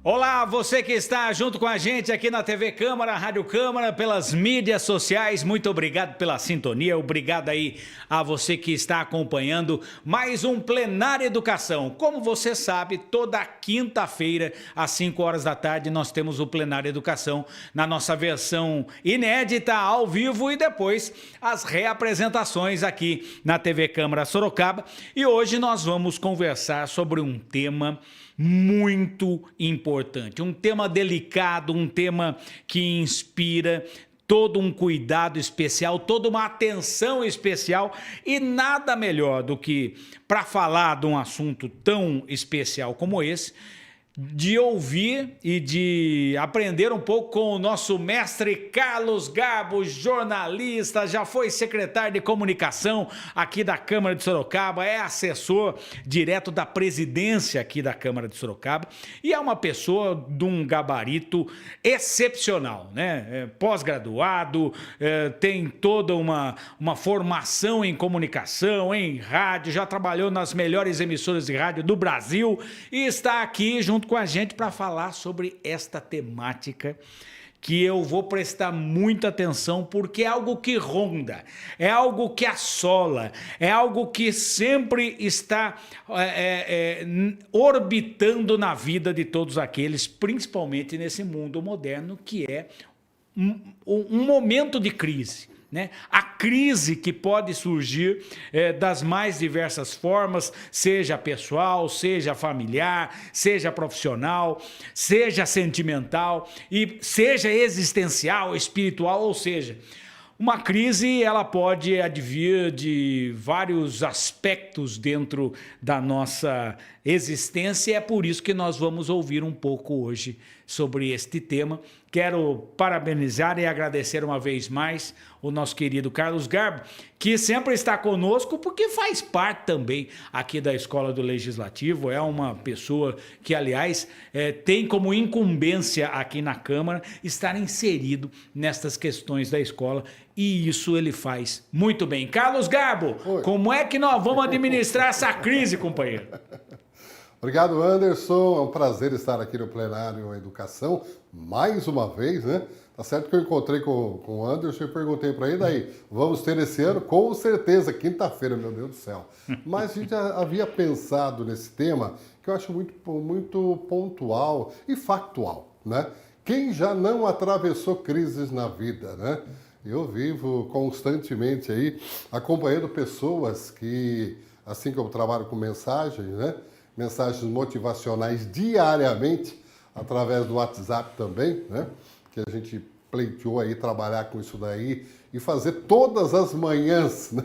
Olá, você que está junto com a gente aqui na TV Câmara, Rádio Câmara, pelas mídias sociais, muito obrigado pela sintonia, obrigado aí a você que está acompanhando mais um Plenário Educação. Como você sabe, toda quinta-feira, às 5 horas da tarde, nós temos o Plenário Educação na nossa versão inédita, ao vivo, e depois as reapresentações aqui na TV Câmara Sorocaba. E hoje nós vamos conversar sobre um tema muito importante, um tema delicado, um tema que inspira todo um cuidado especial, toda uma atenção especial, e nada melhor do que, para falar de um assunto tão especial como esse, de ouvir e de aprender um pouco com o nosso mestre Carlos Garbo, jornalista, já foi secretário de comunicação aqui da Câmara de Sorocaba, é assessor direto da presidência aqui da Câmara de Sorocaba e é uma pessoa de um gabarito excepcional, né? Pós-graduado, tem toda uma formação em comunicação, em rádio, já trabalhou nas melhores emissoras de rádio do Brasil e está aqui junto com a gente para falar sobre esta temática que eu vou prestar muita atenção porque é algo que ronda, é algo que assola, é algo que sempre está orbitando na vida de todos aqueles, principalmente nesse mundo moderno que é um momento de crise. Né? A crise que pode surgir das mais diversas formas, seja pessoal, seja familiar, seja profissional, seja sentimental e seja existencial, espiritual, ou seja, uma crise ela pode advir de vários aspectos dentro da nossa existência e é por isso que nós vamos ouvir um pouco hoje sobre este tema. Quero parabenizar e agradecer uma vez mais o nosso querido Carlos Garbo, que sempre está conosco porque faz parte também aqui da Escola do Legislativo, é uma pessoa que, aliás, tem como incumbência aqui na Câmara estar inserido nestas questões da escola e isso ele faz muito bem. Carlos Garbo, Oi. Como é que nós vamos administrar essa crise, companheiro? Obrigado, Anderson. É um prazer estar aqui no Plenário Educação, mais uma vez, né? Tá certo que eu encontrei com o Anderson e perguntei para ele, daí, vamos ter esse ano? Com certeza, quinta-feira, meu Deus do céu. Mas a gente já havia pensado nesse tema, que eu acho muito pontual e factual, né? Quem já não atravessou crises na vida, né? Eu vivo constantemente aí acompanhando pessoas que, assim que eu trabalho com mensagens, né? Mensagens motivacionais diariamente, através do WhatsApp também, né? Que a gente pleiteou aí trabalhar com isso daí e fazer todas as manhãs, né?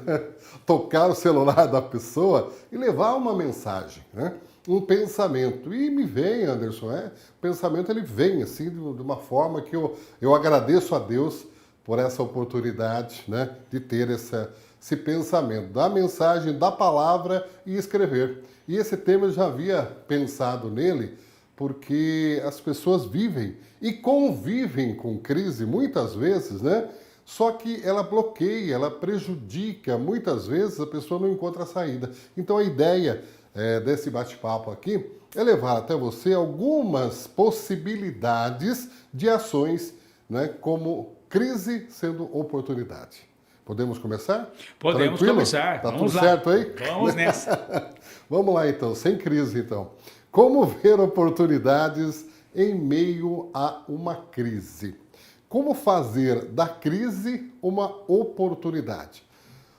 Tocar o celular da pessoa e levar uma mensagem, né? Um pensamento. E me vem, Anderson, o pensamento ele vem assim de uma forma que eu agradeço a Deus por essa oportunidade, né? De ter esse pensamento, da mensagem, da palavra e escrever. E esse tema eu já havia pensado nele porque as pessoas vivem e convivem com crise muitas vezes, né? Só que ela bloqueia, ela prejudica, muitas vezes a pessoa não encontra a saída. Então a ideia desse bate-papo aqui é levar até você algumas possibilidades de ações, né? Como crise sendo oportunidade. Podemos começar? Podemos Tranquilo? começar. Tá Vamos tudo lá. certo aí? Vamos nessa. Vamos lá então, sem crise então. Como ver oportunidades em meio a uma crise? Como fazer da crise uma oportunidade?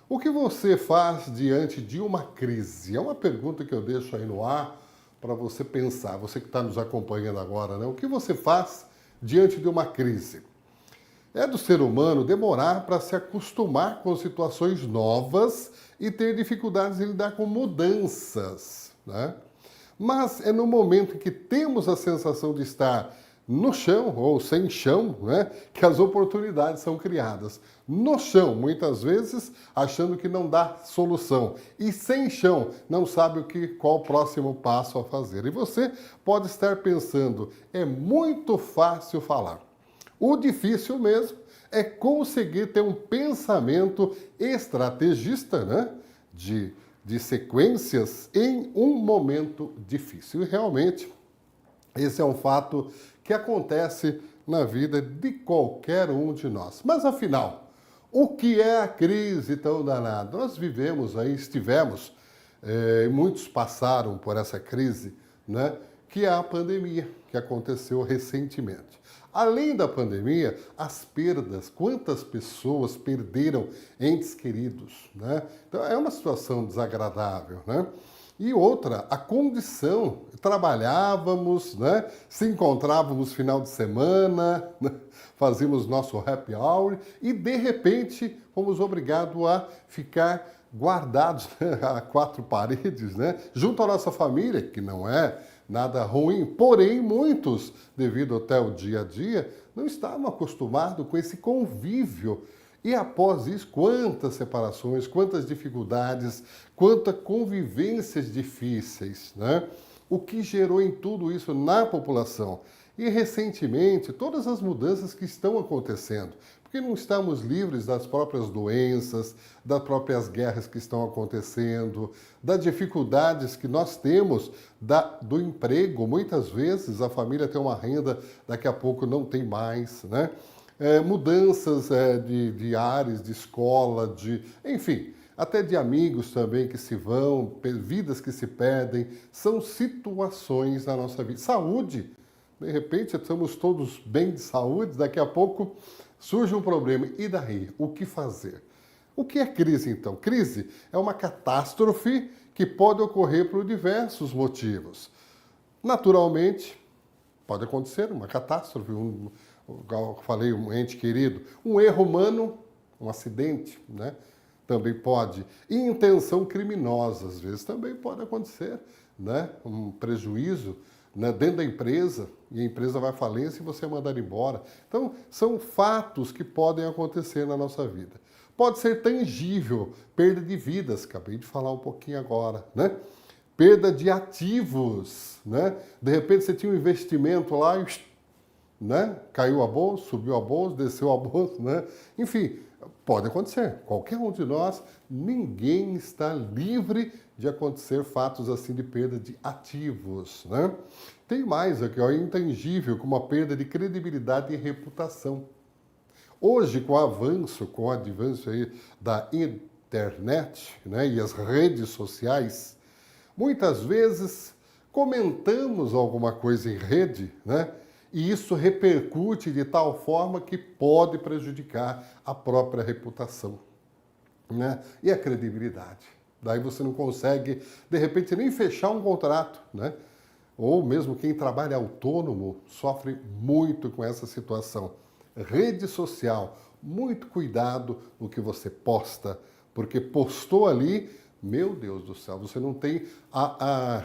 O que você faz diante de uma crise? É uma pergunta que eu deixo aí no ar para você pensar, você que está nos acompanhando agora, né? O que você faz diante de uma crise? É do ser humano demorar para se acostumar com situações novas e ter dificuldades em lidar com mudanças, né? Mas é no momento em que temos a sensação de estar no chão ou sem chão, né, que as oportunidades são criadas. No chão, muitas vezes, achando que não dá solução. E sem chão, não sabe qual o próximo passo a fazer. E você pode estar pensando, é muito fácil falar. O difícil mesmo é conseguir ter um pensamento estrategista, né? De sequências em um momento difícil. E realmente, Esse é um fato que acontece na vida de qualquer um de nós. Mas afinal, o que é a crise tão danada? Nós vivemos aí, estivemos, muitos passaram por essa crise, né? Que é a pandemia, que aconteceu recentemente. Além da pandemia, as perdas, quantas pessoas perderam entes queridos, né? Então é uma situação desagradável, né? E outra, a condição, trabalhávamos, né? Se encontrávamos final de semana, né? Fazíamos nosso happy hour e de repente fomos obrigados a ficar guardados, né? A quatro paredes, né? Junto à nossa família, que não é nada ruim, porém muitos, devido até o dia a dia, não estavam acostumados com esse convívio. E após isso, quantas separações, quantas dificuldades, quantas convivências difíceis, né? O que gerou em tudo isso na população. E recentemente, todas as mudanças que estão acontecendo, porque não estamos livres das próprias doenças, das próprias guerras que estão acontecendo, das dificuldades que nós temos do emprego. Muitas vezes a família tem uma renda, daqui a pouco não tem mais, né? Mudanças de áreas, de escola, enfim, até de amigos também que se vão, vidas que se perdem, são situações na nossa vida. Saúde, de repente estamos todos bem de saúde, daqui a pouco surge um problema. E daí? O que fazer? O que é crise, então? Crise é uma catástrofe que pode ocorrer por diversos motivos. Naturalmente, pode acontecer uma catástrofe, como falei, um ente querido, um erro humano, um acidente, né? Também pode. E intenção criminosa, às vezes, também pode acontecer, né? Um prejuízo, né, dentro da empresa, e a empresa vai à falência e você é mandado embora. Então, são fatos que podem acontecer na nossa vida. Pode ser tangível, perda de vidas, acabei de falar um pouquinho agora, né? Perda de ativos, né? De repente você tinha um investimento lá e, né, caiu a bolsa, subiu a bolsa, desceu a bolsa, né? Enfim, pode acontecer. Qualquer um de nós, ninguém está livre de acontecer fatos assim de perda de ativos, né? Tem mais aqui, ó, intangível, como a perda de credibilidade e reputação. Hoje, com o advance aí da internet, né, e as redes sociais, muitas vezes comentamos alguma coisa em rede, né? E isso repercute de tal forma que pode prejudicar a própria reputação, né? E a credibilidade. Daí você não consegue, de repente, nem fechar um contrato, né? Ou mesmo quem trabalha autônomo sofre muito com essa situação. Rede social, muito cuidado no que você posta, porque postou ali, meu Deus do céu, você não tem a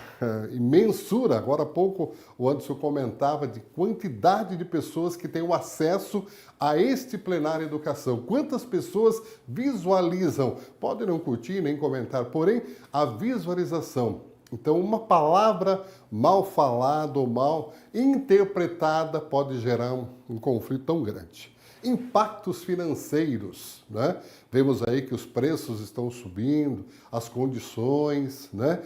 mensura. Agora há pouco o Anderson comentava de quantidade de pessoas que têm o acesso a este Plenário Educação. Quantas pessoas visualizam? Podem não curtir nem comentar, porém a visualização. Então uma palavra mal falada ou mal interpretada pode gerar um conflito tão grande. Impactos financeiros, né? Vemos aí que os preços estão subindo, as condições, né?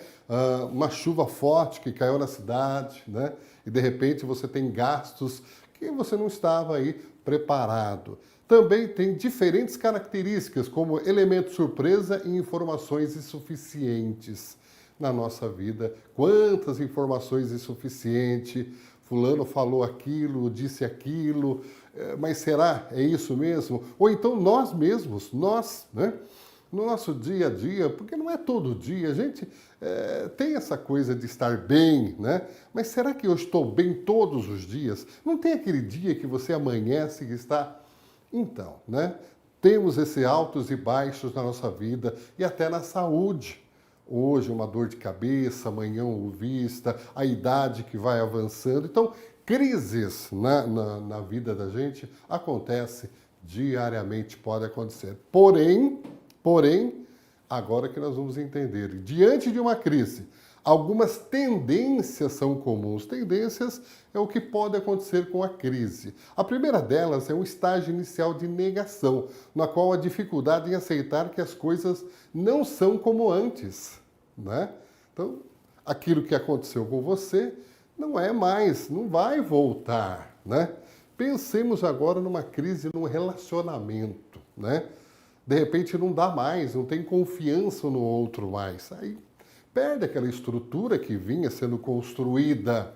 Uma chuva forte que caiu na cidade, né? E de repente você tem gastos que você não estava aí preparado. Também tem diferentes características, como elemento surpresa e informações insuficientes na nossa vida. Quantas informações insuficientes? Fulano falou aquilo, disse aquilo, mas será? É isso mesmo? Ou então nós mesmos, né? No nosso dia a dia, porque não é todo dia, a gente tem essa coisa de estar bem, né? Mas será que eu estou bem todos os dias? Não tem aquele dia que você amanhece e está... Então, né? Temos esses altos e baixos na nossa vida e até na saúde. Hoje uma dor de cabeça, amanhã uma vista, a idade que vai avançando. Então, crises na vida da gente acontece diariamente, pode acontecer. Porém, agora que nós vamos entender, diante de uma crise, algumas tendências são comuns. Tendências é o que pode acontecer com a crise. A primeira delas é um estágio inicial de negação, na qual a dificuldade em aceitar que as coisas não são como antes, né? Então, aquilo que aconteceu com você não é mais, não vai voltar, né? Pensemos agora numa crise num relacionamento, né? De repente não dá mais, não tem confiança no outro mais. Aí perde aquela estrutura que vinha sendo construída.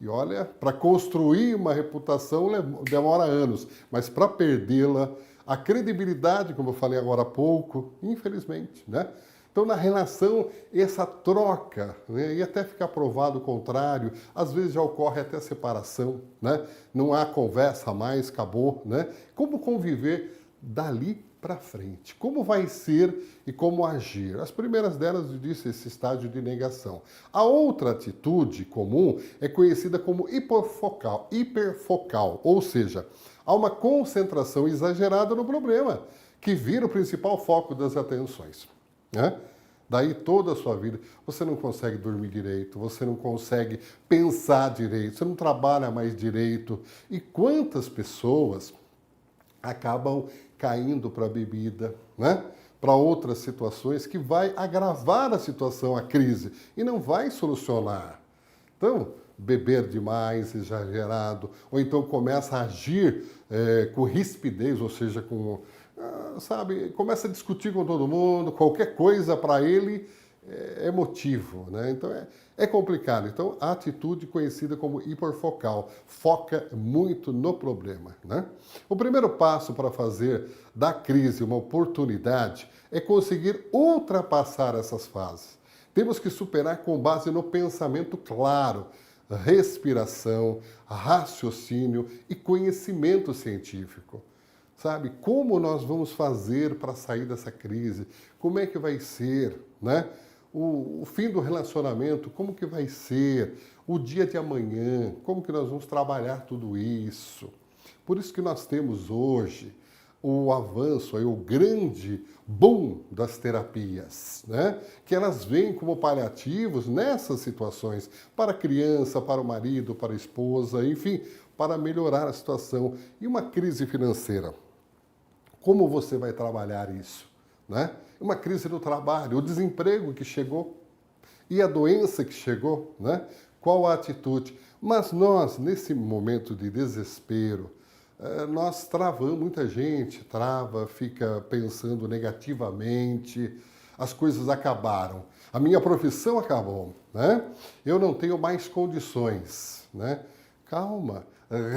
E olha, para construir uma reputação demora anos, mas para perdê-la, a credibilidade, como eu falei agora há pouco, infelizmente, né? Então, na relação, essa troca, né, e até ficar provado o contrário, às vezes já ocorre até separação, né? Não há conversa mais, acabou, né? Como conviver dali para frente? Como vai ser e como agir? As primeiras delas, eu disse, esse estágio de negação. A outra atitude comum é conhecida como hiperfocal, ou seja, há uma concentração exagerada no problema, que vira o principal foco das atenções. Né? Daí toda a sua vida, você não consegue dormir direito, você não consegue pensar direito, você não trabalha mais direito. E quantas pessoas acabam caindo para a bebida, né? Para outras situações que vai agravar a situação, a crise, e não vai solucionar. Então, beber demais, exagerado, ou então começa a agir com rispidez, ou seja, com, sabe, começa a discutir com todo mundo, qualquer coisa para ele é motivo, né? Então é complicado. Então a atitude conhecida como hiperfocal foca muito no problema, né? O primeiro passo para fazer da crise uma oportunidade é conseguir ultrapassar essas fases. Temos que superar com base no pensamento claro, respiração, raciocínio e conhecimento científico. Sabe, como nós vamos fazer para sair dessa crise? Como é que vai ser, né? O fim do relacionamento, como que vai ser? O dia de amanhã, como que nós vamos trabalhar tudo isso? Por isso que nós temos hoje o avanço, aí, o grande boom das terapias, né? Que elas vêm como paliativos nessas situações, para a criança, para o marido, para a esposa, enfim, para melhorar a situação. E uma crise financeira? Como você vai trabalhar isso? Né? Uma crise no trabalho, o desemprego que chegou e a doença que chegou, né? Qual a atitude? Mas nós, nesse momento de desespero, nós travamos, muita gente trava, fica pensando negativamente, as coisas acabaram, a minha profissão acabou, né? Eu não tenho mais condições, né? Calma,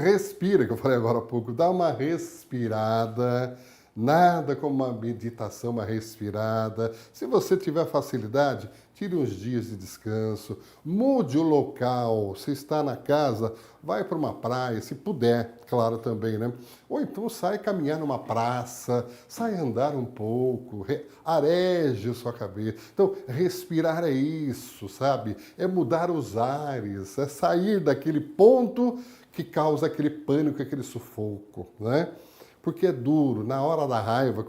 respira, que eu falei agora há pouco, dá uma respirada. Nada como uma meditação, uma respirada. Se você tiver facilidade, tire uns dias de descanso, mude o local. Se está na casa, vai para uma praia, se puder, claro também, né? Ou então sai caminhar numa praça, sai andar um pouco, areje a sua cabeça. Então, respirar é isso, sabe? É mudar os ares, é sair daquele ponto que causa aquele pânico, aquele sufoco, né? Porque é duro, na hora da raiva,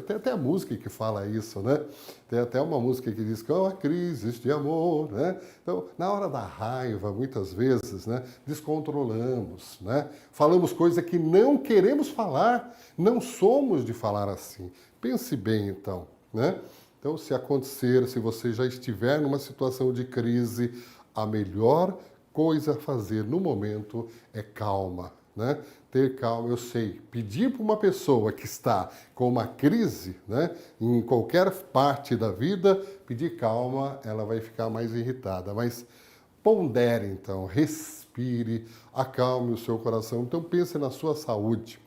tem até a música que fala isso, né? Tem até uma música que diz que é uma crise de amor, né? Então, na hora da raiva, muitas vezes, né, descontrolamos, né? Falamos coisas que não queremos falar, não somos de falar assim. Pense bem, então, né? Então, se acontecer, se você já estiver numa situação de crise, a melhor coisa a fazer no momento é calma, né? Ter calma, eu sei, pedir para uma pessoa que está com uma crise, né, em qualquer parte da vida, pedir calma, ela vai ficar mais irritada. Mas pondere, então, respire, acalme o seu coração. Então pense na sua saúde.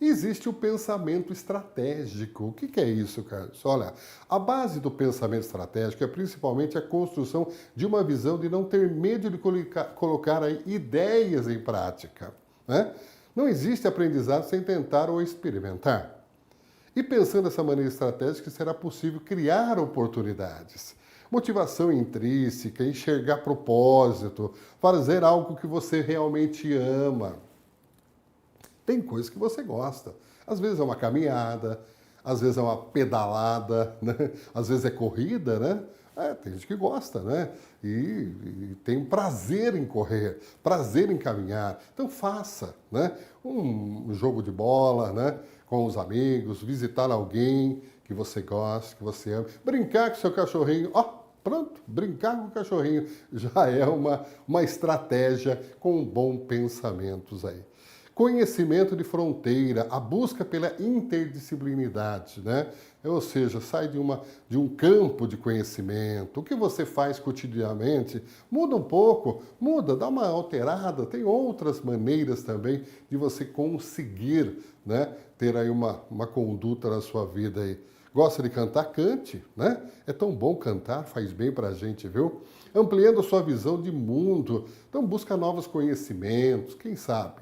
Existe o pensamento estratégico. O que é isso, Carlos? Olha, a base do pensamento estratégico é principalmente a construção de uma visão de não ter medo de colocar aí ideias em prática, né? Não existe aprendizado sem tentar ou experimentar. E pensando dessa maneira estratégica, será possível criar oportunidades. Motivação intrínseca, enxergar propósito, fazer algo que você realmente ama. Tem coisas que você gosta. Às vezes é uma caminhada, às vezes é uma pedalada, né? Às vezes é corrida, né? Tem gente que gosta, né? E tem prazer em correr, prazer em caminhar. Então faça, né? Um jogo de bola, né? Com os amigos, visitar alguém que você gosta, que você ama. Brincar com seu cachorrinho. Ó, Pronto, brincar com o cachorrinho já é uma estratégia com bons pensamentos aí. Conhecimento de fronteira, a busca pela interdisciplinaridade, né? Ou seja, sai de um campo de conhecimento. O que você faz cotidianamente muda um pouco, muda, dá uma alterada. Tem outras maneiras também de você conseguir, né, ter aí uma conduta na sua vida aí. Gosta de cantar? Cante, né? É tão bom cantar, faz bem pra gente, viu? Ampliando a sua visão de mundo. Então busca novos conhecimentos, quem sabe?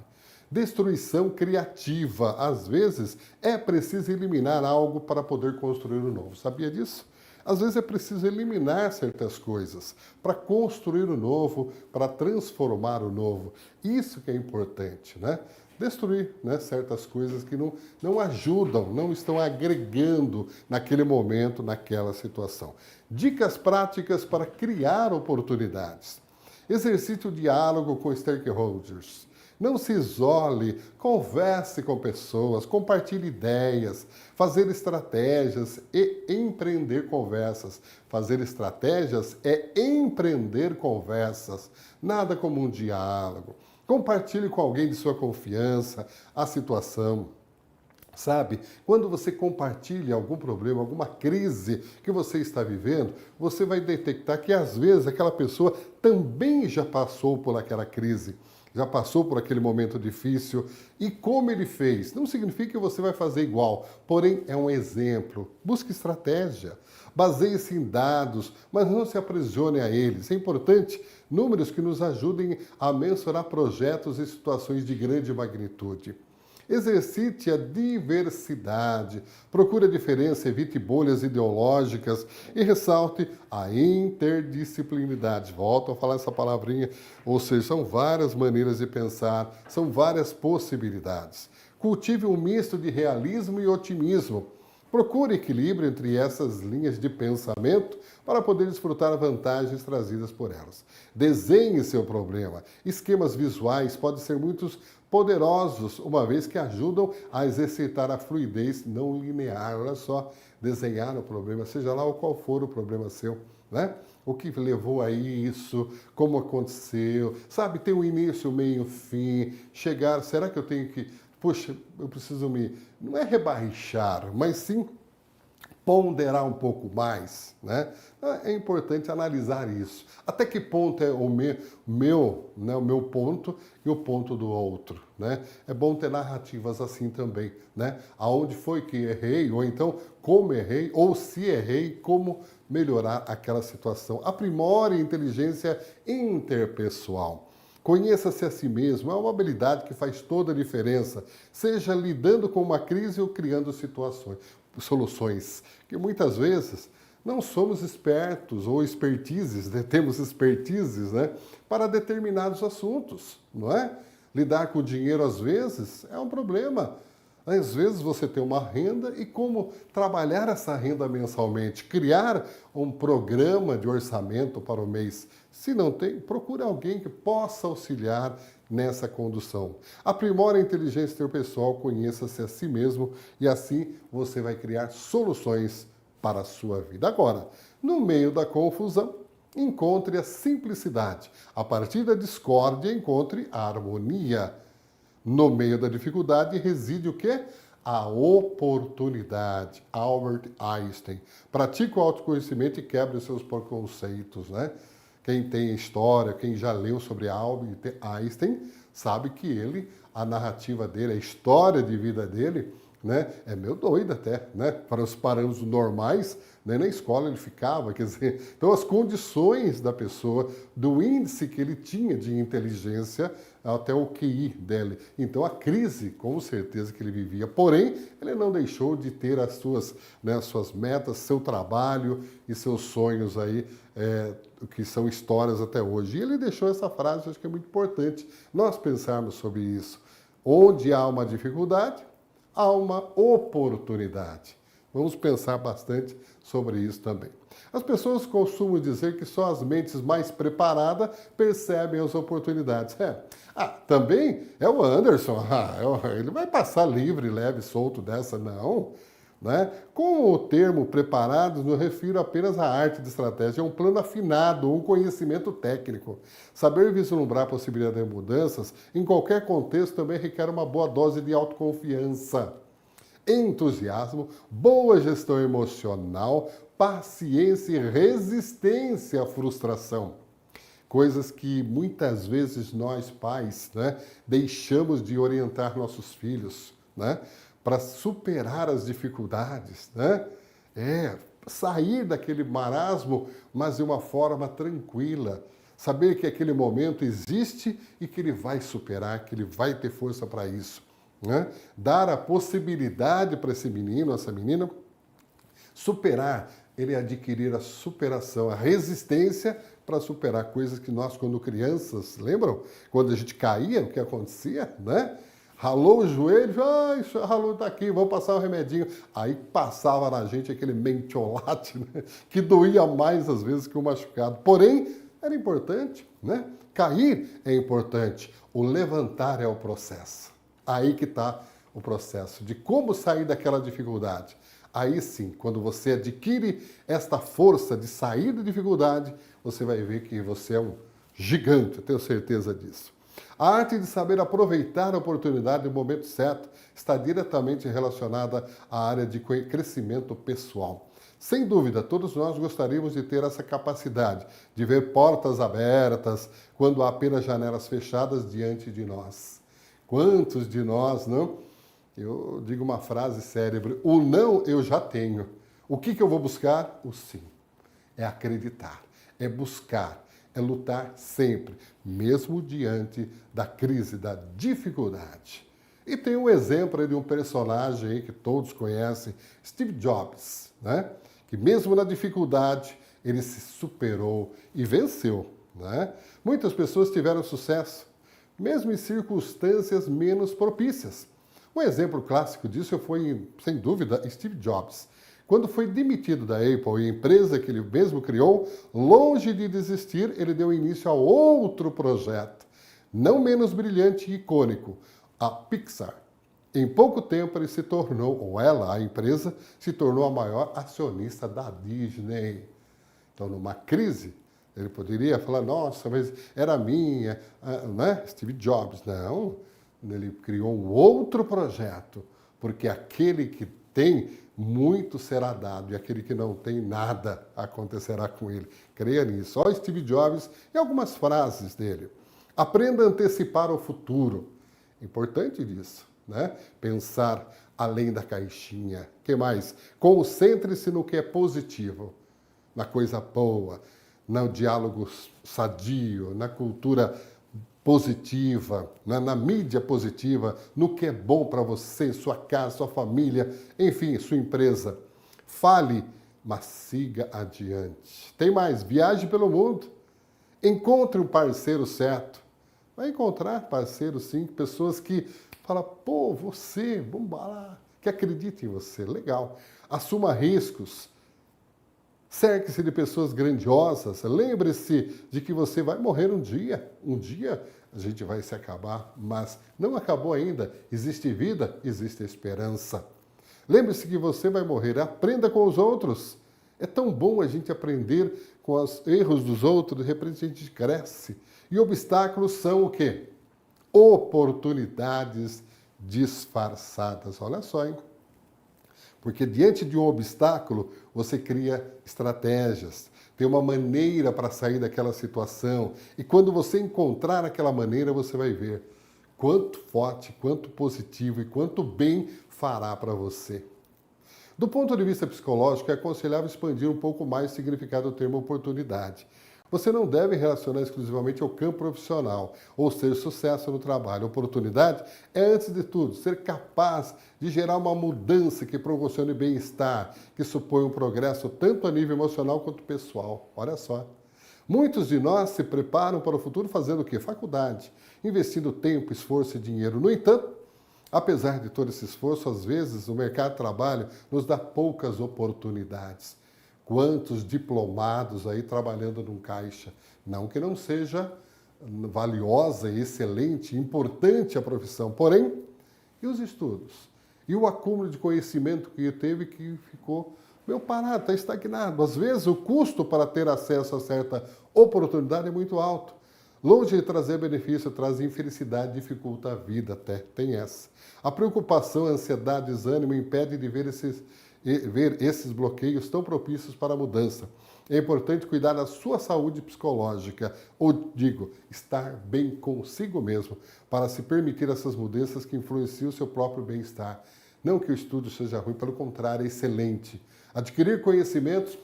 Destruição criativa. Às vezes é preciso eliminar algo para poder construir o novo. Sabia disso? Às vezes é preciso eliminar certas coisas para construir o novo, para transformar o novo. Isso que é importante, né? Destruir, né, certas coisas que não ajudam, não estão agregando naquele momento, naquela situação. Dicas práticas para criar oportunidades. Exercite o diálogo com stakeholders. Não se isole, converse com pessoas, compartilhe ideias, fazer estratégias e empreender conversas. Fazer estratégias é empreender conversas, nada como um diálogo. Compartilhe com alguém de sua confiança a situação. Sabe, quando você compartilha algum problema, alguma crise que você está vivendo, você vai detectar que às vezes aquela pessoa também já passou por aquela crise, já passou por aquele momento difícil. E como ele fez? Não significa que você vai fazer igual, porém é um exemplo. Busque estratégia, baseie-se em dados, mas não se aprisione a eles. É importante números que nos ajudem a mensurar projetos e situações de grande magnitude. Exercite a diversidade, procure a diferença, evite bolhas ideológicas e ressalte a interdisciplinaridade. Volto a falar essa palavrinha, ou seja, são várias maneiras de pensar, são várias possibilidades. Cultive um misto de realismo e otimismo. Procure equilíbrio entre essas linhas de pensamento para poder desfrutar vantagens trazidas por elas. Desenhe seu problema. Esquemas visuais podem ser muito poderosos, uma vez que ajudam a exercitar a fluidez não linear. Olha só, desenhar o problema, seja lá qual for o problema seu, né? O que levou a isso, como aconteceu, sabe? Tem o início, o meio, o fim, chegar, será que eu tenho que... Puxa, eu preciso não é rebaixar, mas sim ponderar um pouco mais, né? É importante analisar isso. Até que ponto é o meu ponto e o ponto do outro, né? É bom ter narrativas assim também, né? Aonde foi que errei, ou então como errei, ou se errei, como melhorar aquela situação. Aprimore a inteligência interpessoal. Conheça-se a si mesmo, é uma habilidade que faz toda a diferença, seja lidando com uma crise ou criando soluções, que muitas vezes não somos espertos ou expertises, né? Temos expertises, né, para determinados assuntos, não é? Lidar com o dinheiro às vezes é um problema. Às vezes você tem uma renda e como trabalhar essa renda mensalmente, criar um programa de orçamento para o mês. Se não tem, procure alguém que possa auxiliar nessa condução. Aprimore a inteligência interpessoal, conheça-se a si mesmo e assim você vai criar soluções para a sua vida. Agora, no meio da confusão, encontre a simplicidade. A partir da discórdia, encontre a harmonia. No meio da dificuldade reside o quê? A oportunidade. Albert Einstein. Pratique o autoconhecimento e quebre os seus preconceitos, né? Quem tem história, quem já leu sobre Albert Einstein, sabe que a narrativa dele, a história de vida dele, né, é meio doida até, né? Para os parâmetros normais, né, na escola ele ficava, quer dizer, então as condições da pessoa, do índice que ele tinha de inteligência, até o QI dele. Então a crise, com certeza que ele vivia, porém, ele não deixou de ter as suas metas, seu trabalho e seus sonhos aí, que são histórias até hoje. E ele deixou essa frase, acho que é muito importante nós pensarmos sobre isso. Onde há uma dificuldade, há uma oportunidade. Vamos pensar bastante sobre isso também. As pessoas costumam dizer que só as mentes mais preparadas percebem as oportunidades. Também é o Anderson. Ele vai passar livre, leve, solto dessa? Não. Né? Com o termo preparados, não refiro apenas à arte de estratégia, é um plano afinado, um conhecimento técnico. Saber vislumbrar a possibilidade de mudanças em qualquer contexto também requer uma boa dose de autoconfiança, entusiasmo, boa gestão emocional, paciência e resistência à frustração. Coisas que muitas vezes nós, pais, né, deixamos de orientar nossos filhos, né, para superar as dificuldades, né? Sair daquele marasmo, mas de uma forma tranquila. Saber que aquele momento existe e que ele vai superar, que ele vai ter força para isso. Né? Dar a possibilidade para esse menino, essa menina, superar, ele adquirir a superação, a resistência para superar coisas que nós, quando crianças, lembram? Quando a gente caía, o que acontecia, né? Ralou o joelho, ralou, tá aqui, vamos passar um remedinho. Aí passava na gente aquele mentiolate, né? Que doía mais às vezes que o machucado. Porém, era importante, né? Cair é importante, o levantar é o processo. Aí que está o processo de como sair daquela dificuldade. Aí sim, quando você adquire esta força de sair da dificuldade, você vai ver que você é um gigante, eu tenho certeza disso. A arte de saber aproveitar a oportunidade no momento certo está diretamente relacionada à área de crescimento pessoal. Sem dúvida, todos nós gostaríamos de ter essa capacidade de ver portas abertas quando há apenas janelas fechadas diante de nós. Quantos de nós, não? Eu digo uma frase célebre, o não eu já tenho. O que eu vou buscar? O sim. É acreditar, é buscar, é lutar sempre, mesmo diante da crise, da dificuldade. E tem um exemplo aí de um personagem aí que todos conhecem, Steve Jobs, né? Que mesmo na dificuldade, ele se superou e venceu, né? Muitas pessoas tiveram sucesso, mesmo em circunstâncias menos propícias. Um exemplo clássico disso foi, sem dúvida, Steve Jobs. Quando foi demitido da Apple, a empresa que ele mesmo criou, longe de desistir, ele deu início a outro projeto, não menos brilhante e icônico, a Pixar. Em pouco tempo ele se tornou, ou ela, a empresa, se tornou a maior acionista da Disney. Então, numa crise, ele poderia falar, nossa, mas era minha, né? Steve Jobs. Não, ele criou um outro projeto, porque aquele que tem, muito será dado, e aquele que não tem, nada acontecerá com ele. Creia nisso. Olha Steve Jobs e algumas frases dele. Aprenda a antecipar o futuro. Importante isso, né? Pensar além da caixinha. O que mais? Concentre-se no que é positivo, na coisa boa, no diálogo sadio, na cultura positiva, na mídia positiva, no que é bom para você, sua casa, sua família, enfim, sua empresa. Fale, mas siga adiante. Tem mais, viaje pelo mundo. Encontre um parceiro certo. Vai encontrar parceiros, sim, pessoas que falam, pô, você, vamos lá, que acredita em você, legal. Assuma riscos. Cerque-se de pessoas grandiosas. Lembre-se de que você vai morrer um dia. Um dia a gente vai se acabar, mas não acabou ainda. Existe vida, existe esperança. Lembre-se que você vai morrer. Aprenda com os outros. É tão bom a gente aprender com os erros dos outros. De repente a gente cresce. E obstáculos são o quê? Oportunidades disfarçadas. Olha só, hein? Porque diante de um obstáculo, você cria estratégias, tem uma maneira para sair daquela situação. E quando você encontrar aquela maneira, você vai ver quanto forte, quanto positivo e quanto bem fará para você. Do ponto de vista psicológico, é aconselhável expandir um pouco mais o significado do termo oportunidade. Você não deve relacionar exclusivamente ao campo profissional ou ser sucesso no trabalho. Oportunidade é, antes de tudo, ser capaz de gerar uma mudança que proporcione bem-estar, que supõe um progresso tanto a nível emocional quanto pessoal. Olha só. Muitos de nós se preparam para o futuro fazendo o quê? Faculdade, investindo tempo, esforço e dinheiro. No entanto, apesar de todo esse esforço, às vezes o mercado de trabalho nos dá poucas oportunidades. Quantos diplomados aí trabalhando num caixa? Não que não seja valiosa, excelente, importante a profissão, porém, e os estudos? E o acúmulo de conhecimento que teve que ficou meio parado, está estagnado. Às vezes o custo para ter acesso a certa oportunidade é muito alto. Longe de trazer benefício, traz infelicidade, dificulta a vida até, tem essa. A preocupação, a ansiedade, o desânimo impede de ver esses bloqueios tão propícios para a mudança. É importante cuidar da sua saúde psicológica, ou digo, estar bem consigo mesmo, para se permitir essas mudanças que influenciam o seu próprio bem-estar. Não que o estudo seja ruim, pelo contrário, é excelente. Adquirir conhecimentos,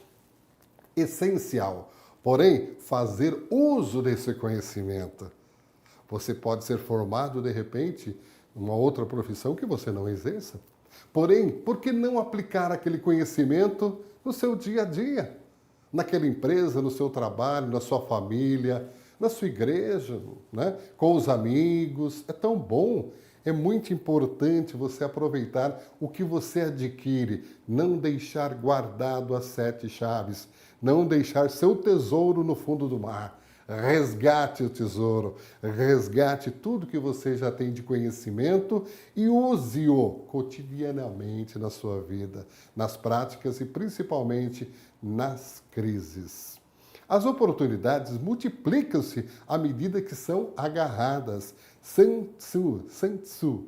essencial. Porém, fazer uso desse conhecimento. Você pode ser formado, de repente, em uma outra profissão que você não exerça. Porém, por que não aplicar aquele conhecimento no seu dia a dia? Naquela empresa, no seu trabalho, na sua família, na sua igreja, né? Com os amigos. É tão bom. É muito importante você aproveitar o que você adquire, não deixar guardado as 7 chaves, não deixar seu tesouro no fundo do mar. Resgate o tesouro, resgate tudo que você já tem de conhecimento e use-o cotidianamente na sua vida, nas práticas e principalmente nas crises. As oportunidades multiplicam-se à medida que são agarradas. Sun Tzu.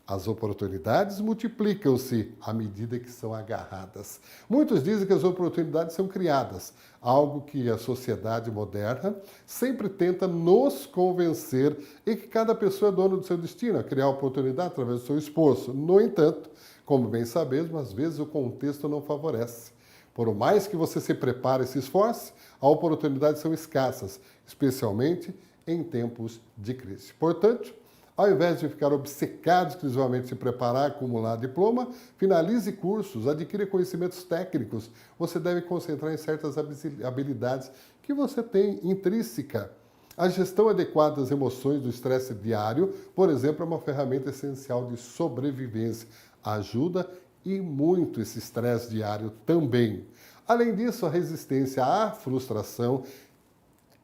As oportunidades multiplicam-se à medida que são agarradas. Muitos dizem que as oportunidades são criadas, algo que a sociedade moderna sempre tenta nos convencer e que cada pessoa é dono do seu destino, a criar oportunidade através do seu esforço. No entanto, como bem sabemos, às vezes o contexto não favorece. Por mais que você se prepare e se esforce, as oportunidades são escassas, especialmente em tempos de crise. Portanto, ao invés de ficar obcecado exclusivamente em se preparar, acumular diploma, finalize cursos, adquira conhecimentos técnicos. Você deve concentrar em certas habilidades que você tem intrínseca. A gestão adequada das emoções do estresse diário, por exemplo, é uma ferramenta essencial de sobrevivência. Ajuda e muito esse estresse diário também. Além disso, a resistência à frustração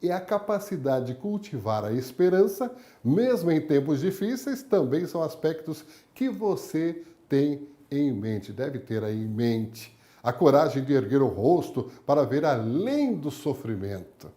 e a capacidade de cultivar a esperança, mesmo em tempos difíceis, também são aspectos que você tem em mente, deve ter aí em mente. A coragem de erguer o rosto para ver além do sofrimento,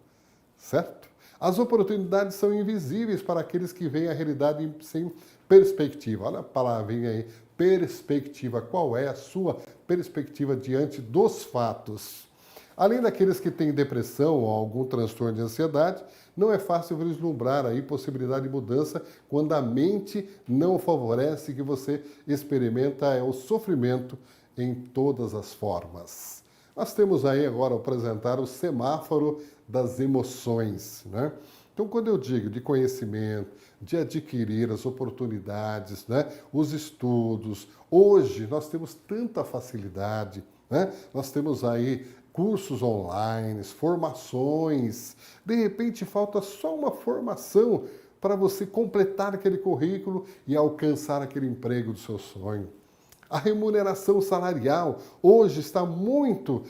certo? As oportunidades são invisíveis para aqueles que veem a realidade sem perspectiva. Olha a palavrinha aí, perspectiva. Qual é a sua perspectiva diante dos fatos? Além daqueles que têm depressão ou algum transtorno de ansiedade, não é fácil vislumbrar aí possibilidade de mudança quando a mente não favorece que você experimenta o sofrimento em todas as formas. Nós temos aí agora apresentar o semáforo das emoções, né? Então, quando eu digo de conhecimento, de adquirir as oportunidades, né, os estudos, hoje nós temos tanta facilidade, né? Nós temos aí cursos online, formações. De repente, falta só uma formação para você completar aquele currículo e alcançar aquele emprego do seu sonho. A remuneração salarial hoje está muito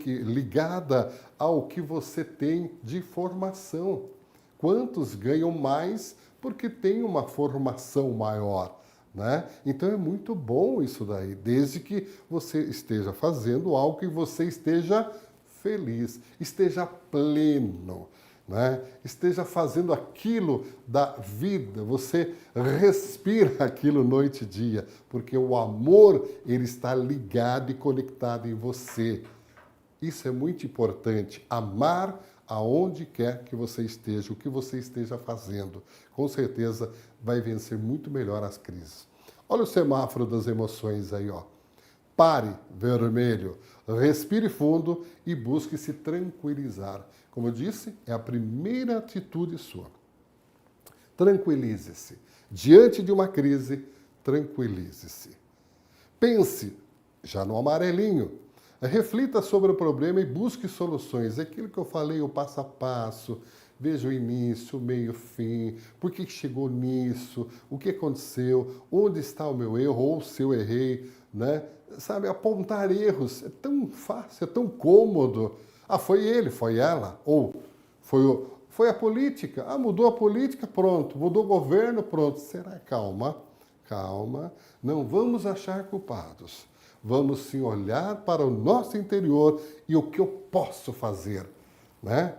ligada ao que você tem de formação. Quantos ganham mais porque tem uma formação maior? Né? Então é muito bom isso daí, desde que você esteja fazendo algo que você esteja feliz, esteja pleno, né? Esteja fazendo aquilo da vida, você respira aquilo noite e dia, porque o amor ele está ligado e conectado em você. Isso é muito importante, amar aonde quer que você esteja, o que você esteja fazendo. Com certeza vai vencer muito melhor as crises. Olha o semáforo das emoções aí, ó. Pare, vermelho, respire fundo e busque se tranquilizar. Como eu disse, é a primeira atitude sua. Tranquilize-se. Diante de uma crise, tranquilize-se. Pense, já no amarelinho, reflita sobre o problema e busque soluções. É aquilo que eu falei, o passo a passo. Veja o início, o meio, o fim. Por que chegou nisso? O que aconteceu? Onde está o meu erro? Ou se eu errei? Né? Sabe, apontar erros é tão fácil, é tão cômodo. Ah, foi ele, foi ela. Ou foi a política. Ah, mudou a política, pronto. Mudou o governo, pronto. Será? Calma, calma, não vamos achar culpados. Vamos sim olhar para o nosso interior e o que eu posso fazer, né?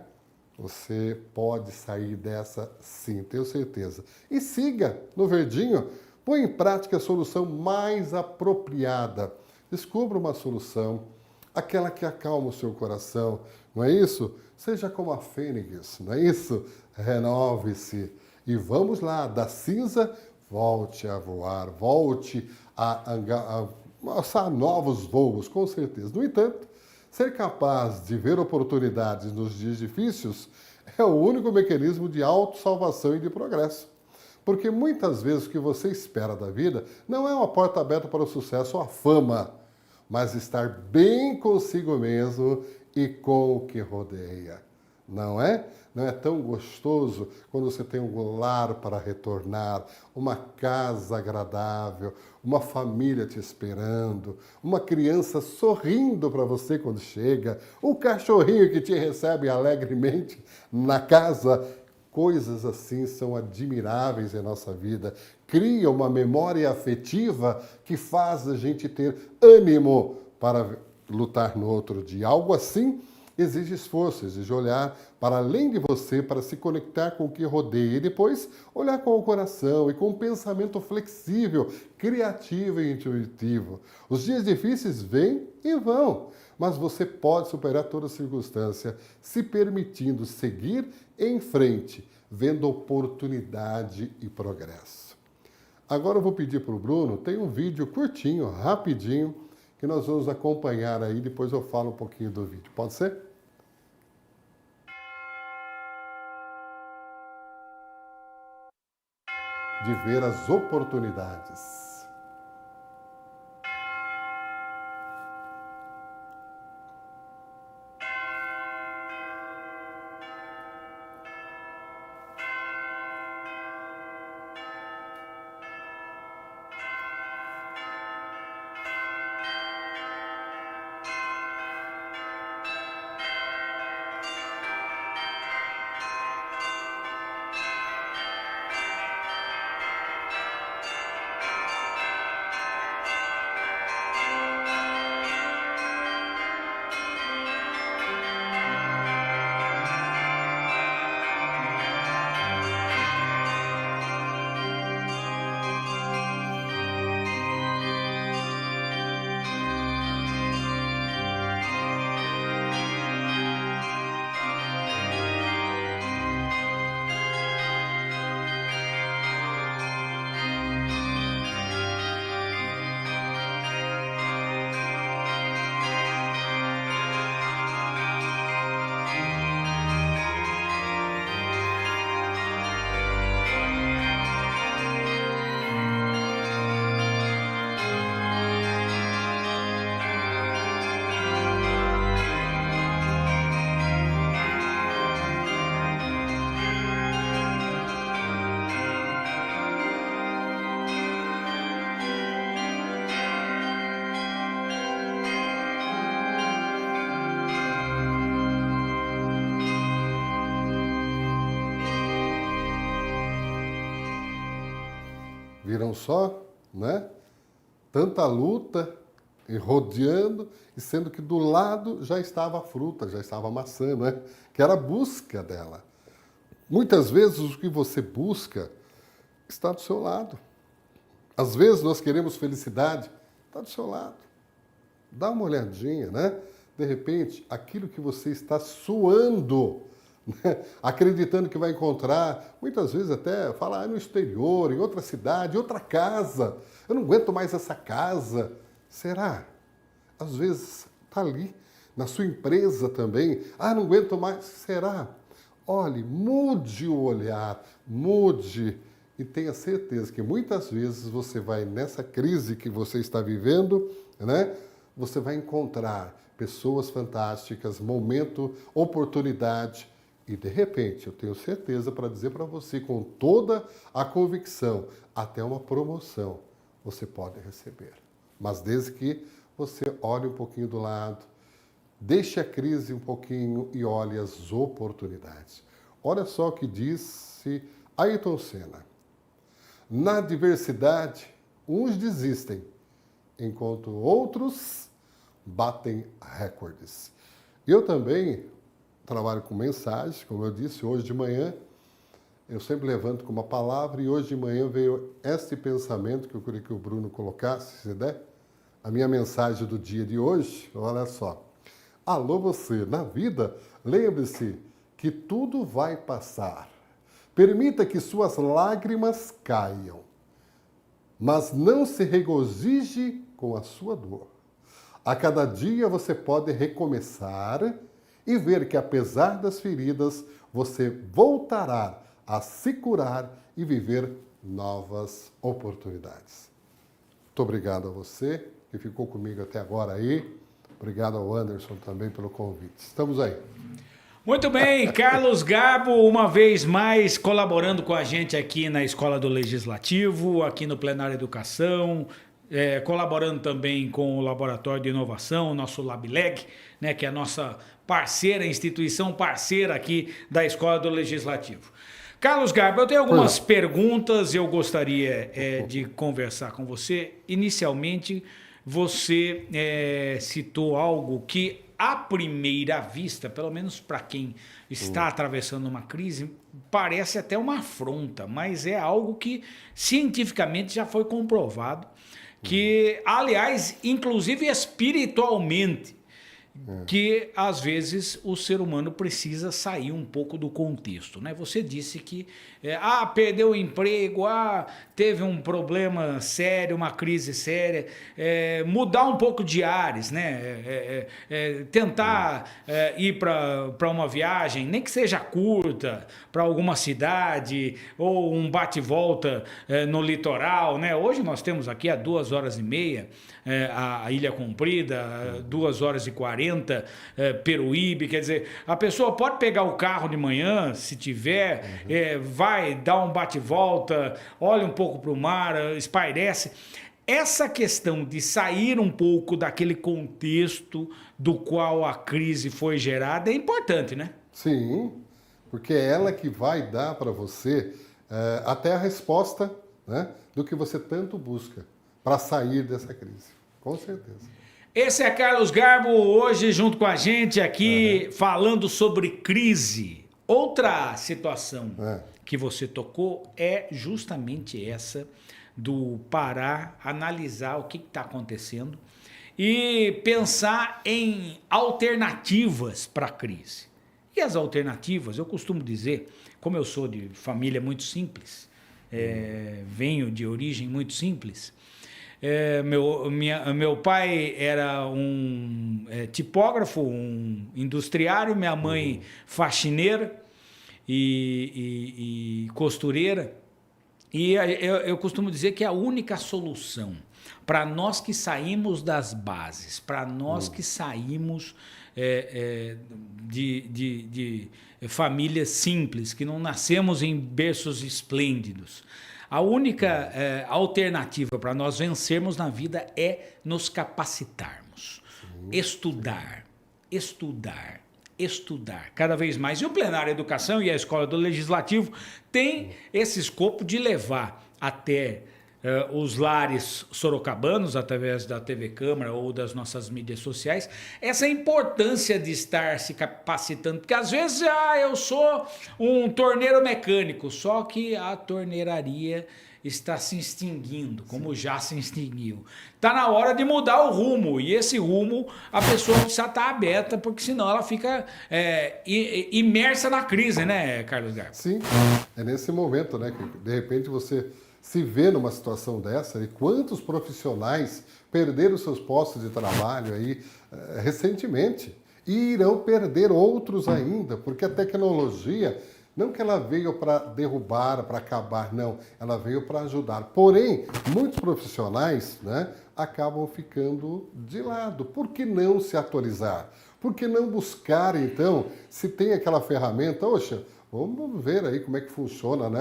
Você pode sair dessa sim, tenho certeza. E siga no verdinho, põe em prática a solução mais apropriada. Descubra uma solução, aquela que acalma o seu coração, não é isso? Seja como a fênix, não é isso? Renove-se. E vamos lá, da cinza, volte a voar, volte a alçar novos voos, com certeza. No entanto, ser capaz de ver oportunidades nos dias difíceis é o único mecanismo de autossalvação e de progresso. Porque muitas vezes o que você espera da vida não é uma porta aberta para o sucesso ou a fama, mas estar bem consigo mesmo e com o que rodeia. Não é? Não é tão gostoso quando você tem um lar para retornar, uma casa agradável, uma família te esperando, uma criança sorrindo para você quando chega, um cachorrinho que te recebe alegremente na casa. Coisas assim são admiráveis em nossa vida. Cria uma memória afetiva que faz a gente ter ânimo para lutar no outro dia. Algo assim exige esforço, exige olhar para além de você, para se conectar com o que rodeia e depois olhar com o coração e com um pensamento flexível, criativo e intuitivo. Os dias difíceis vêm e vão, mas você pode superar toda circunstância se permitindo seguir em frente, vendo oportunidade e progresso. Agora eu vou pedir para o Bruno, tem um vídeo curtinho, rapidinho, que nós vamos acompanhar aí, depois eu falo um pouquinho do vídeo. Pode ser? De ver as oportunidades. Viram só, né? Tanta luta e rodeando, e sendo que do lado já estava a fruta, já estava a maçã, né? Que era a busca dela. Muitas vezes o que você busca está do seu lado. Às vezes nós queremos felicidade, está do seu lado. Dá uma olhadinha, né? De repente, aquilo que você está suando, né? Acreditando que vai encontrar, muitas vezes até falar no exterior, em outra cidade, outra casa. Eu não aguento mais essa casa. Será? Às vezes está ali, na sua empresa também. Ah, não aguento mais. Será? Olhe, mude o olhar, mude. E tenha certeza que muitas vezes você vai, nessa crise que você está vivendo, né? Você vai encontrar pessoas fantásticas, momento, oportunidade. E, de repente, eu tenho certeza para dizer para você, com toda a convicção, até uma promoção você pode receber. Mas desde que você olhe um pouquinho do lado, deixe a crise um pouquinho e olhe as oportunidades. Olha só o que disse Ayrton Senna. Na adversidade, Uns desistem, enquanto outros batem recordes. Eu também trabalho com mensagem, como eu disse, hoje de manhã eu sempre levanto com uma palavra e hoje de manhã veio este pensamento que eu queria que o Bruno colocasse, se der. A minha mensagem do dia de hoje, olha só. Alô você, na vida, lembre-se que tudo vai passar. Permita que suas lágrimas caiam, mas não se regozije com a sua dor. A cada dia você pode recomeçar e ver que apesar das feridas, você voltará a se curar e viver novas oportunidades. Muito obrigado a você que ficou comigo até agora aí. Obrigado ao Anderson também pelo convite. Estamos aí. Muito bem, Carlos Garbo, uma vez mais colaborando com a gente aqui na Escola do Legislativo, aqui no Plenário Educação, colaborando também com o Laboratório de Inovação, o nosso LabLeg, né, que é a nossa parceira, instituição parceira aqui da Escola do Legislativo. Carlos Garbo, eu tenho algumas perguntas, eu gostaria de conversar com você. Inicialmente, você citou algo que, à primeira vista, pelo menos para quem está atravessando uma crise, parece até uma afronta, mas é algo que cientificamente já foi comprovado, que, aliás, inclusive espiritualmente, que às vezes o ser humano precisa sair um pouco do contexto, né? Você disse que perdeu o emprego, teve um problema sério, uma crise séria, mudar um pouco de ares, né? Tentar ir para uma viagem, nem que seja curta, para alguma cidade ou um bate-volta no litoral, né? Hoje nós temos aqui a 2h30 a Ilha Comprida, 2h40 Peruíbe, quer dizer, a pessoa pode pegar o carro de manhã, se tiver, vai dar um bate-volta, olha um pouco para o mar, espairece. Essa questão de sair um pouco daquele contexto do qual a crise foi gerada é importante, né? Sim, porque é ela que vai dar para você até a resposta, né, do que você tanto busca para sair dessa crise, com certeza. Esse é Carlos Garbo, hoje junto com a gente aqui, falando sobre crise. Outra situação que você tocou é justamente essa do parar, analisar o que está acontecendo e pensar em alternativas para a crise. E as alternativas, eu costumo dizer, como eu sou de família muito simples, venho de origem muito simples, meu pai era um tipógrafo, um industriário, minha mãe faxineira e costureira. E eu costumo dizer que a única solução para nós que saímos das bases, para nós que saímos de famílias simples, que não nascemos em berços esplêndidos, a única alternativa para nós vencermos na vida é nos capacitarmos, estudar. Cada vez mais. E o Plenário Educação e a Escola do Legislativo tem esse escopo de levar até os lares sorocabanos, através da TV Câmara ou das nossas mídias sociais, essa importância de estar se capacitando. Porque às vezes eu sou um torneiro mecânico, só que a torneiraria está se extinguindo, como já se extinguiu. Está na hora de mudar o rumo, e esse rumo a pessoa precisa estar aberta, porque senão ela fica imersa na crise, né, Carlos Garbo? Sim, é nesse momento, né, que de repente você se vê numa situação dessa, e quantos profissionais perderam seus postos de trabalho aí recentemente, e irão perder outros ainda, porque a tecnologia, não que ela veio para derrubar, para acabar, não, ela veio para ajudar. Porém, muitos profissionais, né, acabam ficando de lado. Por que não se atualizar? Por que não buscar, então, se tem aquela ferramenta, oxa, vamos ver aí como é que funciona, né?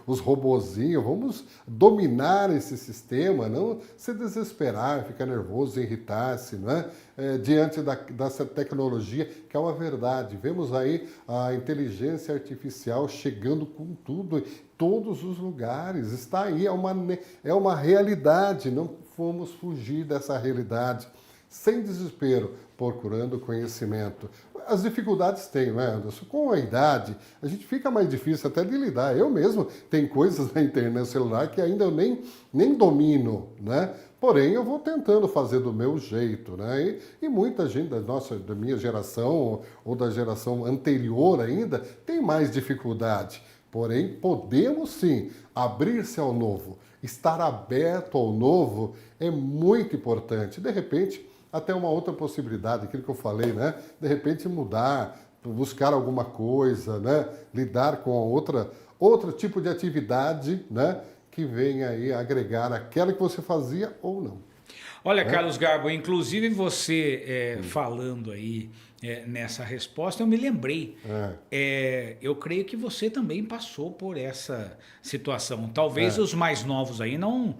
Os robozinhos, vamos dominar esse sistema, não se desesperar, ficar nervoso, irritar-se, né? Diante dessa tecnologia, que é uma verdade. Vemos aí a inteligência artificial chegando com tudo, em todos os lugares. Está aí, é uma realidade, não vamos fugir dessa realidade. Sem desespero, procurando conhecimento. As dificuldades tem, não é, Anderson? Com a idade, a gente fica mais difícil até de lidar. Eu mesmo tenho coisas na internet celular que ainda eu nem domino, né? Porém, eu vou tentando fazer do meu jeito, né? E muita gente da minha geração ou da geração anterior ainda tem mais dificuldade. Porém, podemos sim abrir-se ao novo. Estar aberto ao novo é muito importante. De repente, até uma outra possibilidade, aquilo que eu falei, né? De repente mudar, buscar alguma coisa, né? Lidar com outro tipo de atividade, né? Que venha aí agregar aquela que você fazia ou não. Olha, Carlos Garbo, inclusive você falando aí nessa resposta, eu me lembrei. Eu creio que você também passou por essa situação. Talvez os mais novos aí não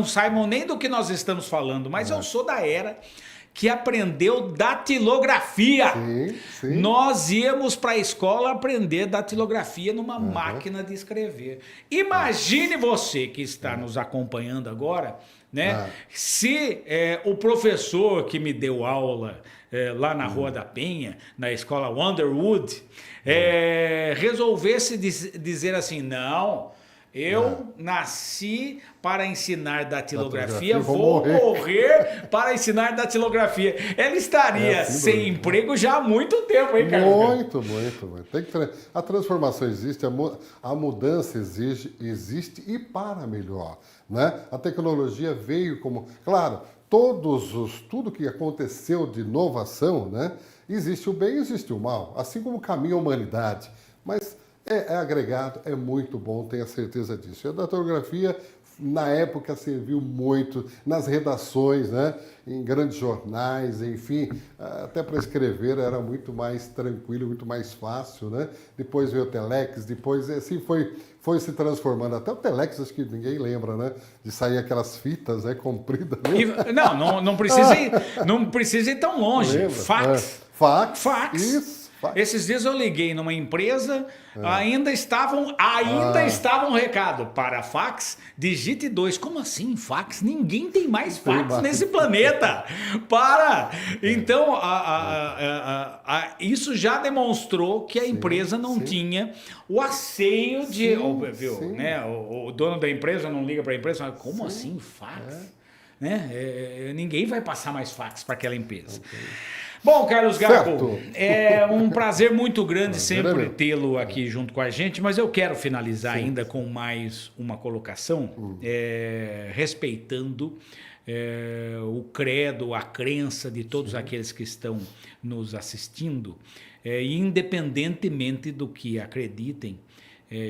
saibam nem do que nós estamos falando, mas eu sou da era que aprendeu datilografia. Sim. Nós íamos para a escola aprender datilografia numa máquina de escrever. Imagine você que está nos acompanhando agora, né? Se o professor que me deu aula lá na Rua da Penha, na escola Wonderwood, resolvesse dizer assim, não, eu nasci para ensinar datilografia, vou morrer para ensinar datilografia. Ela estaria sem emprego já há muito tempo, hein, Carlos? Muito. A transformação existe, a mudança existe e para melhor, né? A tecnologia veio como... Claro, tudo que aconteceu de inovação, né? Existe o bem e existe o mal, assim como caminha a humanidade. Mas é agregado, é muito bom, tenha certeza disso. E a datilografia, na época, serviu muito nas redações, né? Em grandes jornais, enfim, até para escrever era muito mais tranquilo, muito mais fácil, né? Depois veio o telex, depois assim foi se transformando. Até o telex, acho que ninguém lembra, né? De sair aquelas fitas, né? Compridas. Não precisa ir tão longe. Lembra? Fax. Fax. Isso. Esses dias eu liguei numa empresa, ainda estavam recado para fax, digite 2. Como assim fax? Ninguém tem mais fax nesse planeta. Para! Então, isso já demonstrou que a empresa não tinha o asseio de... Né? O dono da empresa não liga para a empresa, mas como assim fax? Né? Ninguém vai passar mais fax para aquela empresa. Bom, Carlos Garbo, é um prazer muito grande sempre tê-lo aqui junto com a gente, mas eu quero finalizar ainda com mais uma colocação, respeitando o credo, a crença de todos aqueles que estão nos assistindo, independentemente do que acreditem,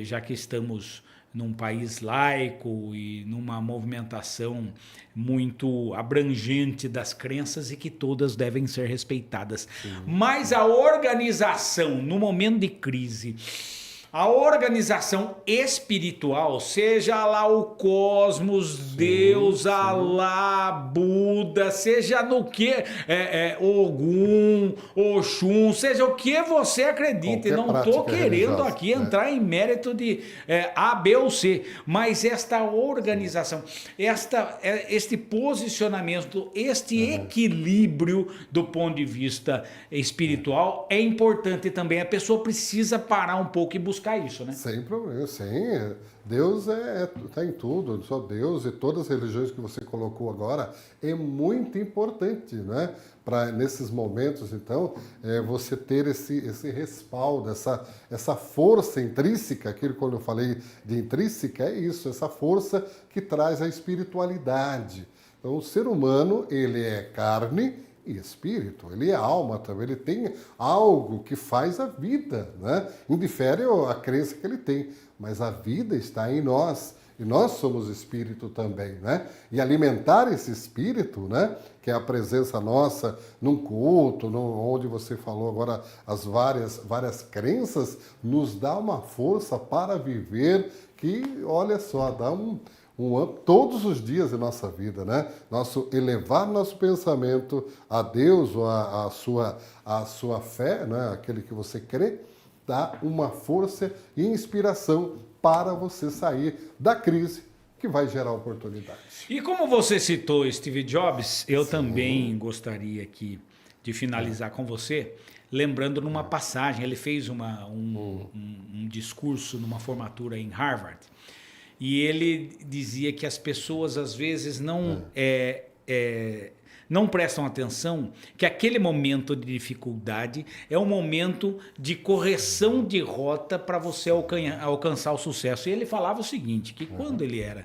já que estamos num país laico e numa movimentação muito abrangente das crenças e que todas devem ser respeitadas. Mas a organização, no momento de crise, a organização espiritual, seja lá o cosmos, Deus, Alá, Buda, seja no que, Ogum, Oxum, seja o que você acredite. Não estou querendo aqui entrar em mérito de A, B ou C, mas esta organização, este posicionamento, este equilíbrio do ponto de vista espiritual é importante também. A pessoa precisa parar um pouco e buscar isso, né? Sem problema, sim. Deus está em tudo, só Deus e todas as religiões que você colocou agora é muito importante, né? Para nesses momentos, então, você ter esse respaldo, essa força intrínseca, aquilo quando eu falei de intrínseca, é isso, essa força que traz a espiritualidade. Então, o ser humano, ele é carne e espírito, ele é alma também, ele tem algo que faz a vida, né? Indifere a crença que ele tem, mas a vida está em nós. E nós somos espírito também, né? E alimentar esse espírito, né? Que é a presença nossa num culto, onde você falou agora as várias crenças, nos dá uma força para viver que, olha só, dá um up todos os dias da nossa vida, né? Elevar nosso pensamento a Deus, ou a sua fé, né? Aquele que você crê, dá uma força e inspiração para você sair da crise que vai gerar oportunidade. E como você citou Steve Jobs, eu também gostaria aqui de finalizar com você, lembrando numa passagem, ele fez um discurso numa formatura em Harvard, e ele dizia que as pessoas às vezes não prestam atenção que aquele momento de dificuldade é um momento de correção de rota para você alcançar o sucesso. E ele falava o seguinte, que quando ele era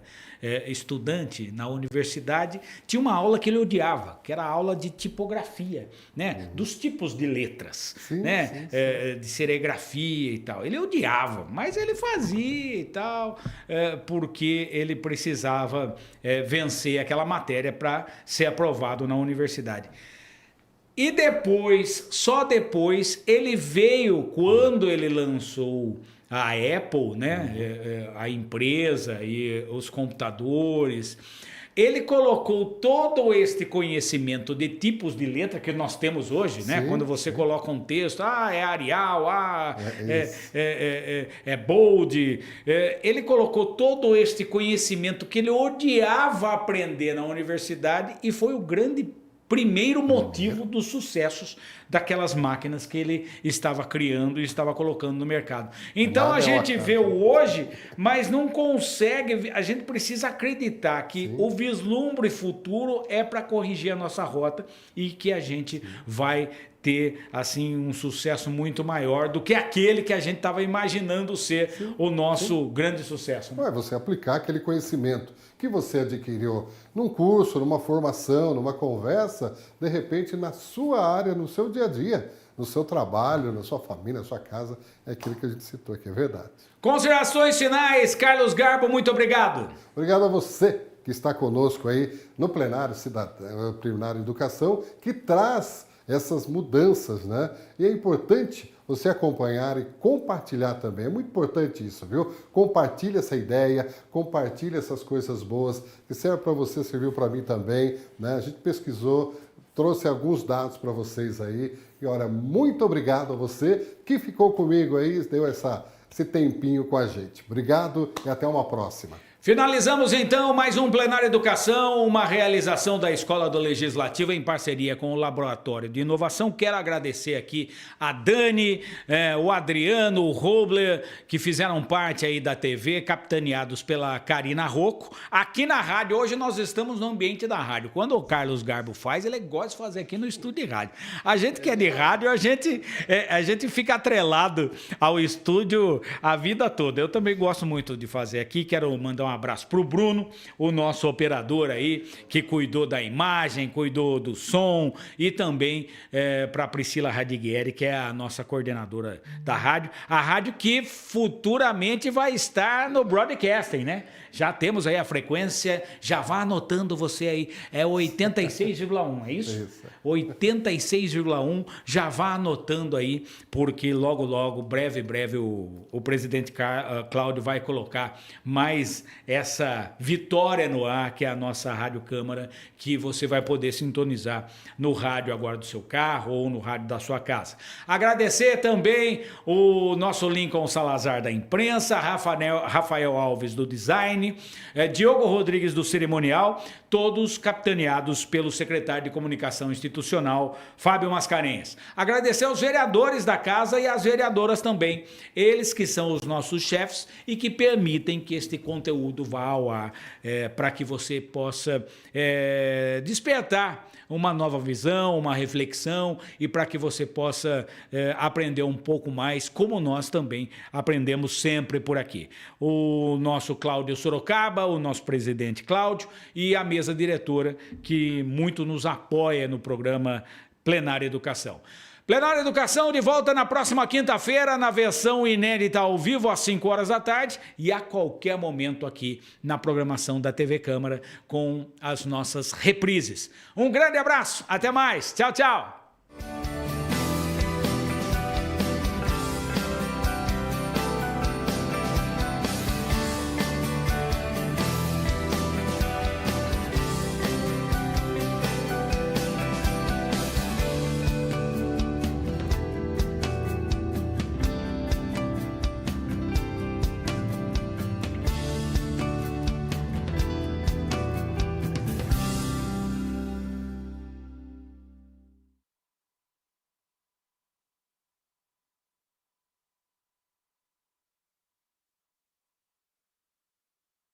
estudante na universidade, tinha uma aula que ele odiava, que era a aula de tipografia, né? Dos tipos de letras, né? Sim. De serigrafia e tal. Ele odiava, mas ele fazia e tal, porque ele precisava vencer aquela matéria para ser aprovado na universidade. E depois, só depois, ele veio, quando ele lançou a Apple, né, a empresa e os computadores, ele colocou todo este conhecimento de tipos de letra que nós temos hoje, né? Quando você coloca um texto, é Arial, é bold. Ele colocou todo este conhecimento que ele odiava aprender na universidade e foi o grande primeiro motivo dos sucessos daquelas máquinas que ele estava criando e estava colocando no mercado. Então a gente vê o hoje, mas não consegue, a gente precisa acreditar que o vislumbre futuro é para corrigir a nossa rota e que a gente vai ter assim um sucesso muito maior do que aquele que a gente estava imaginando ser o nosso grande sucesso. É você aplicar aquele conhecimento que você adquiriu num curso, numa formação, numa conversa, de repente na sua área, no seu dia a dia, no seu trabalho, na sua família, na sua casa, é aquilo que a gente citou aqui, é verdade. Considerações finais, Carlos Garbo, muito obrigado. Obrigado a você que está conosco aí no Plenário Cidadão, Plenário Educação, que traz essas mudanças, né? E é importante você acompanhar e compartilhar também. É muito importante isso, viu? Compartilhe essa ideia, compartilhe essas coisas boas, que serve para você, serviu para mim também, né? A gente pesquisou, trouxe alguns dados para vocês aí. E olha, muito obrigado a você que ficou comigo aí, deu esse tempinho com a gente. Obrigado e até uma próxima. Finalizamos então mais um Plenário Educação, uma realização da Escola do Legislativo em parceria com o Laboratório de Inovação. Quero agradecer aqui a Dani, o Adriano, o Robler, que fizeram parte aí da TV, capitaneados pela Karina Rocco. Aqui na rádio, hoje nós estamos no ambiente da rádio. Quando o Carlos Garbo faz, ele gosta de fazer aqui no estúdio de rádio. A gente que é de rádio, a gente fica atrelado ao estúdio a vida toda. Eu também gosto muito de fazer aqui, quero mandar um abraço para o Bruno, o nosso operador aí, que cuidou da imagem, cuidou do som, e também para a Priscila Radiguieri, que é a nossa coordenadora da rádio. A rádio que futuramente vai estar no broadcasting, né? Já temos aí a frequência, já vá anotando você aí, é 86,1, é isso? Isso. 86,1, já vá anotando aí, porque logo, breve, o presidente Cláudio vai colocar mais essa vitória no ar, que é a nossa Rádio Câmara, que você vai poder sintonizar no rádio agora do seu carro ou no rádio da sua casa. Agradecer também o nosso Lincoln Salazar da imprensa, Rafael Alves do design, Diogo Rodrigues do cerimonial, todos capitaneados pelo secretário de Comunicação Institucional, Fábio Mascarenhas. Agradecer aos vereadores da casa e às vereadoras também, eles que são os nossos chefes e que permitem que este conteúdo vá ao ar, para que você possa despertar uma nova visão, uma reflexão, e para que você possa aprender um pouco mais, como nós também aprendemos sempre por aqui. O nosso Cláudio Sorocaba, o nosso presidente Cláudio e a mesa diretora que muito nos apoia no programa Plenário Educação. Plenário Educação de volta na próxima quinta-feira, na versão inédita ao vivo, às 5 horas da tarde e a qualquer momento aqui na programação da TV Câmara com as nossas reprises. Um grande abraço, até mais, tchau, tchau!